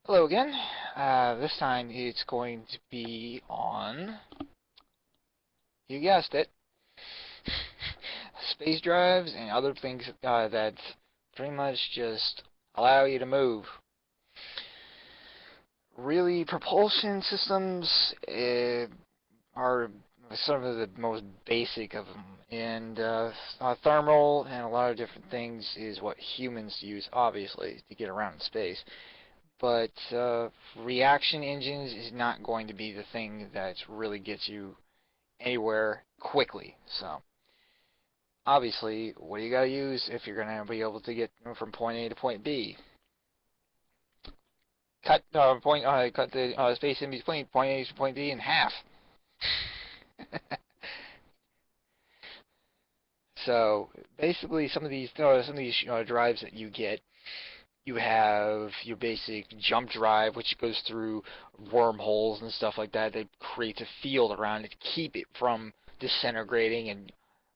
Hello again. This time it's going to be on, you guessed it, space drives and other things that pretty much just allow you to move. Really, propulsion systems are some of the most basic of them, and thermal and a lot of different things is what humans use, obviously, to get around in space. But reaction engines is not going to be the thing that really gets you anywhere quickly. So obviously, what do you got to use if you're going to be able to get from point A to point B? Cut the space in between point A to point B in half. So basically, some of these drives that you get, you have your basic jump drive, which goes through wormholes and stuff like that. That creates a field around it to keep it from disintegrating and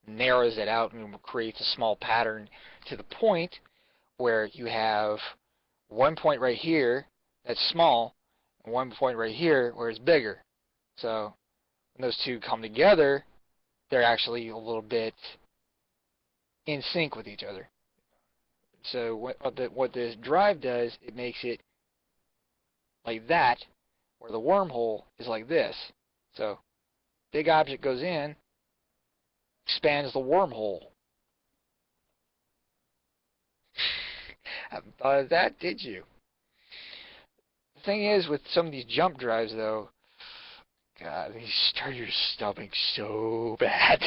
narrows it out and creates a small pattern to the point where you have one point right here that's small and one point right here where it's bigger. So when those two come together, they're actually a little bit in sync with each other. So what this drive does, it makes it like that, where the wormhole is like this. So big object goes in, expands the wormhole. Haven't thought of that, did you? The thing is, with some of these jump drives, though, God, they start your stomach so bad.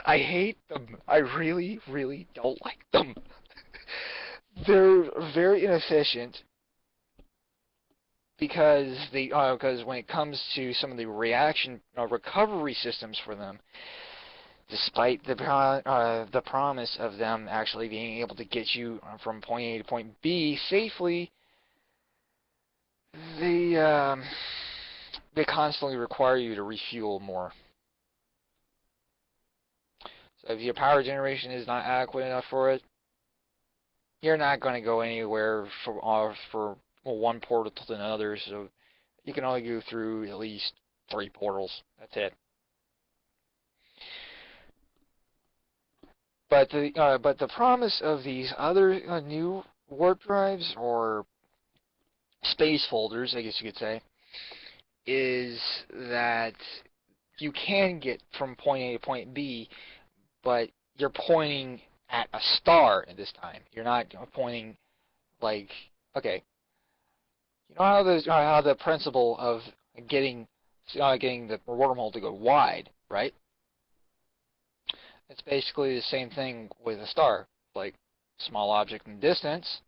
I hate them. I really, really don't like them. They're very inefficient because when it comes to some of the reaction recovery systems for them, despite the promise of them actually being able to get you from point A to point B safely, they they constantly require you to refuel more. So if your power generation is not adequate enough for it, you're not going to go anywhere for one portal to another. So you can only go through at least 3 portals. That's it. But the promise of these other new warp drives or space folders, I guess you could say, is that you can get from point A to point B, but you're pointing at a star at this time. You're not pointing like, okay, you know how the principle of getting getting the wormhole to go wide, right? It's basically the same thing with a star. Like small object in distance,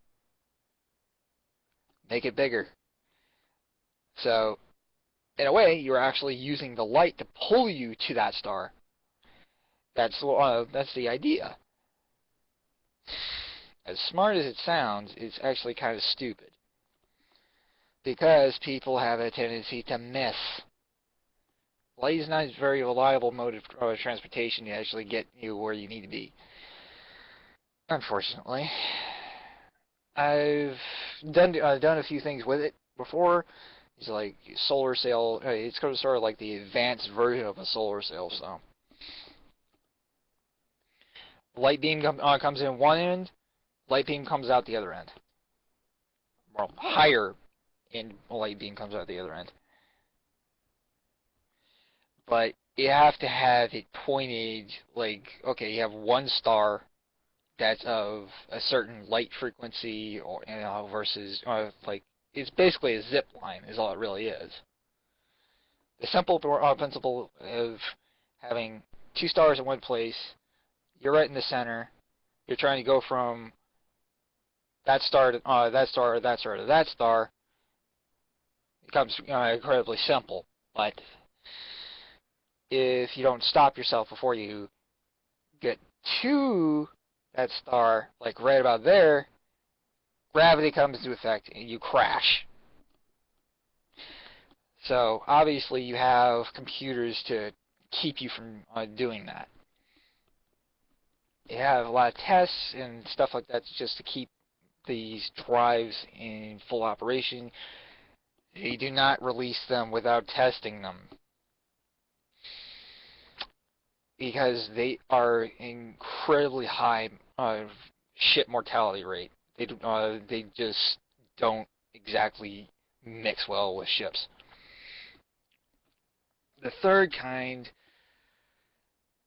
make it bigger. So in a way, you're actually using the light to pull you to that star. That's the idea. As smart as it sounds, it's actually kind of stupid because people have a tendency to miss. Light is not a very reliable mode of transportation to actually get you where you need to be. Unfortunately, I've done a few things with it before. It's like solar sail. It's sort of like the advanced version of a solar sail. So light beam comes in one end, light beam comes out the other end. Well, higher end light beam comes out the other end. But you have to have it pointed like, okay, you have one star that's of a certain light frequency, or versus like it's basically a zip line is all it really is. The simple principle of having two stars in one place, you're right in the center. You're trying to go from that star to that star to that star to that star. It becomes incredibly simple, but if you don't stop yourself before you get to that star, like right about there, gravity comes into effect and you crash. So obviously you have computers to keep you from doing that. You have a lot of tests and stuff like that just to keep these drives in full operation, they do not release them without testing them, because they are incredibly high ship mortality rate. They just don't exactly mix well with ships. The third kind,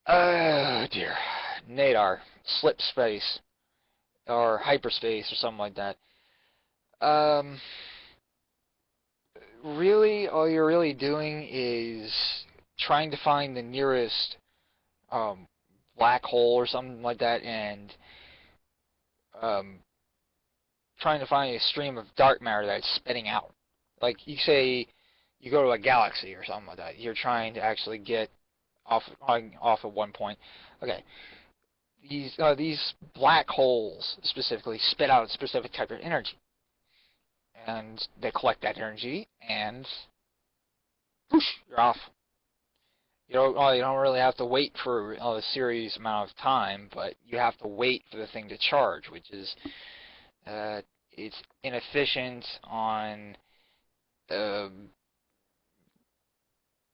oh dear, nadar, slip space, or hyperspace, or something like that. Um, Really, all you're really doing is trying to find the nearest um, black hole or something like that, and um, trying to find a stream of dark matter that's spitting out. Like you say, you go to a galaxy or something like that. You're trying to actually get off at one point. Okay, these black holes specifically spit out a specific type of energy, and they collect that energy, and whoosh, you're off. You don't really have to wait for a serious amount of time, but you have to wait for the thing to charge, which is uh, it's inefficient on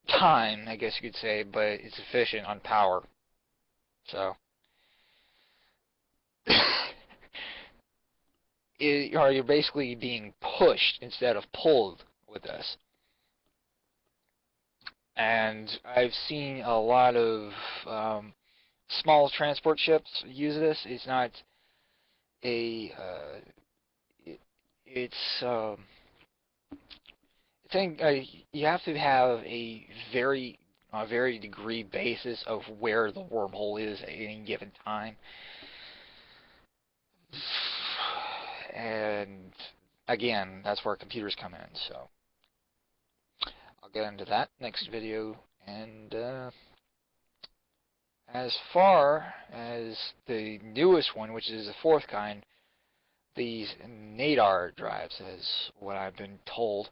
time, I guess you could say, but it's efficient on power. So you're basically being pushed instead of pulled with this. And I've seen a lot of small transport ships use this. It's not a it's I think you have to have a very degree basis of where the wormhole is at any given time, and again, that's where computers come in. So I'll get into that next video. And as far as the newest one, which is the fourth kind, these nadar drives, is what I've been told.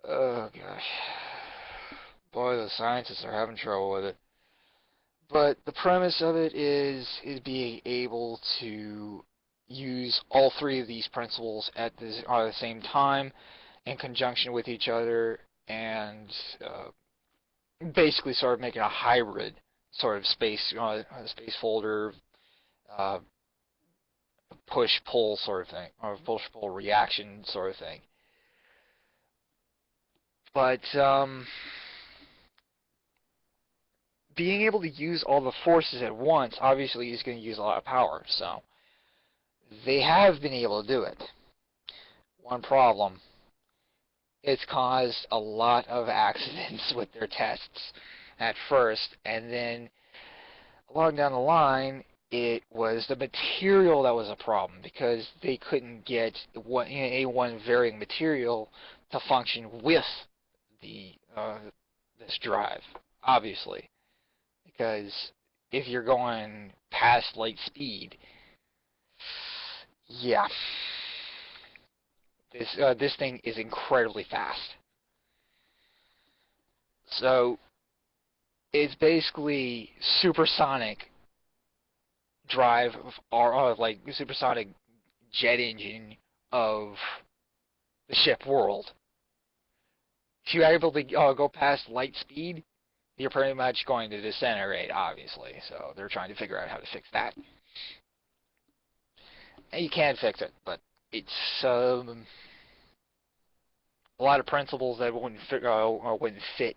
Oh gosh, boy, the scientists are having trouble with it. But the premise of it is being able to use all three of these principles at the same time, in conjunction with each other, and basically sort of making a hybrid sort of space folder uh, push pull sort of thing, or push pull reaction sort of thing. But being able to use all the forces at once obviously is going to use a lot of power. So they have been able to do it. One problem: it's caused a lot of accidents with their tests at first, and then along down the line, it was the material that was a problem, because they couldn't get one varying material to function with the this drive, obviously, because if you're going past light speed, yeah, this thing is incredibly fast. So it's basically supersonic drive, or like supersonic jet engine of the ship world. If you're able to go past light speed, you're pretty much going to disintegrate, obviously. So they're trying to figure out how to fix that. And you can fix it, but it's a lot of principles that wouldn't fit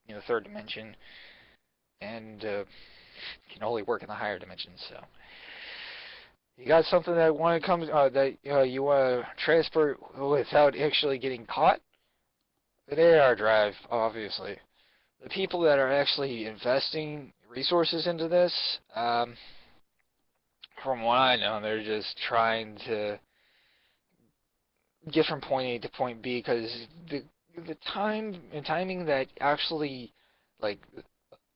in the third dimension, and can only work in the higher dimensions. So you got something that you want to transfer without actually getting caught? The AR drive, obviously. The people that are actually investing resources into this, from what I know, they're just trying to get from point A to point B, because the timing that actually, like,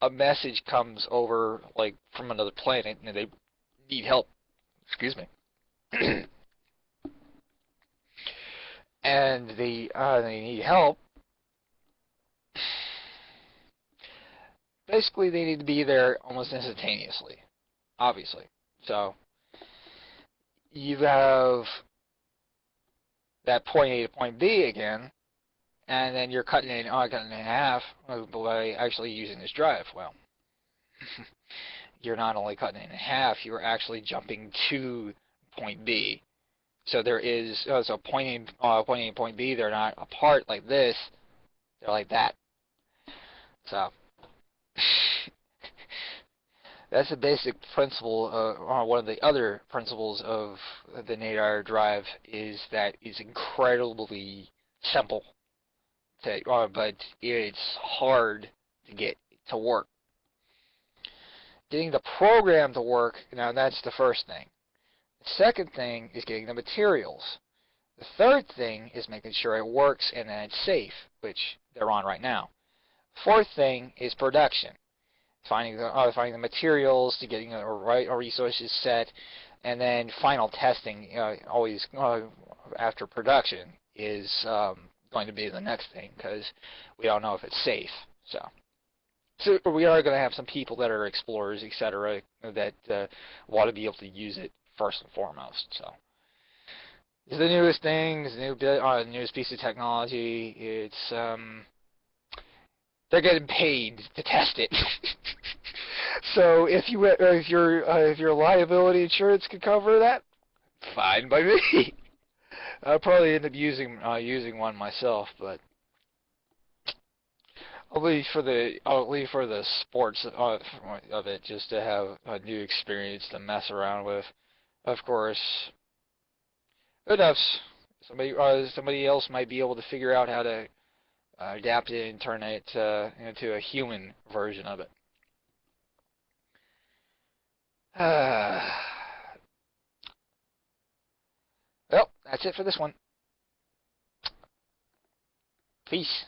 a message comes over, like, from another planet and they need help, excuse me, and they need help. Basically, they need to be there almost instantaneously, obviously. So you have that point A to point B again, and then you're cutting it in half by actually using this drive. Well, you're not only cutting it in half, you're actually jumping to point B. So there is so point A and point B, they're not apart like this, they're like that. So that's the basic principle, or one of the other principles of the nadir drive, is that it's incredibly simple, but it's hard to get to work. Getting the program to work, now that's the first thing. The second thing is getting the materials. The third thing is making sure it works and that it's safe, which they're on right now. Fourth thing is production. Finding the materials, to getting the right resources set, and then final testing, always after production, is going to be the next thing, because we don't know if it's safe. So we are going to have some people that are explorers, etc., that want to be able to use it first and foremost. So it's the newest thing, it's the newest piece of technology. It's they're getting paid to test it. So if your liability insurance could cover that, fine by me. I'll probably end up using one myself, but I'll leave for the sports of it, just to have a new experience to mess around with. Of course, who knows? Somebody else might be able to figure out how to adapt it and turn it into a human version of it. Well, that's it for this one. Peace.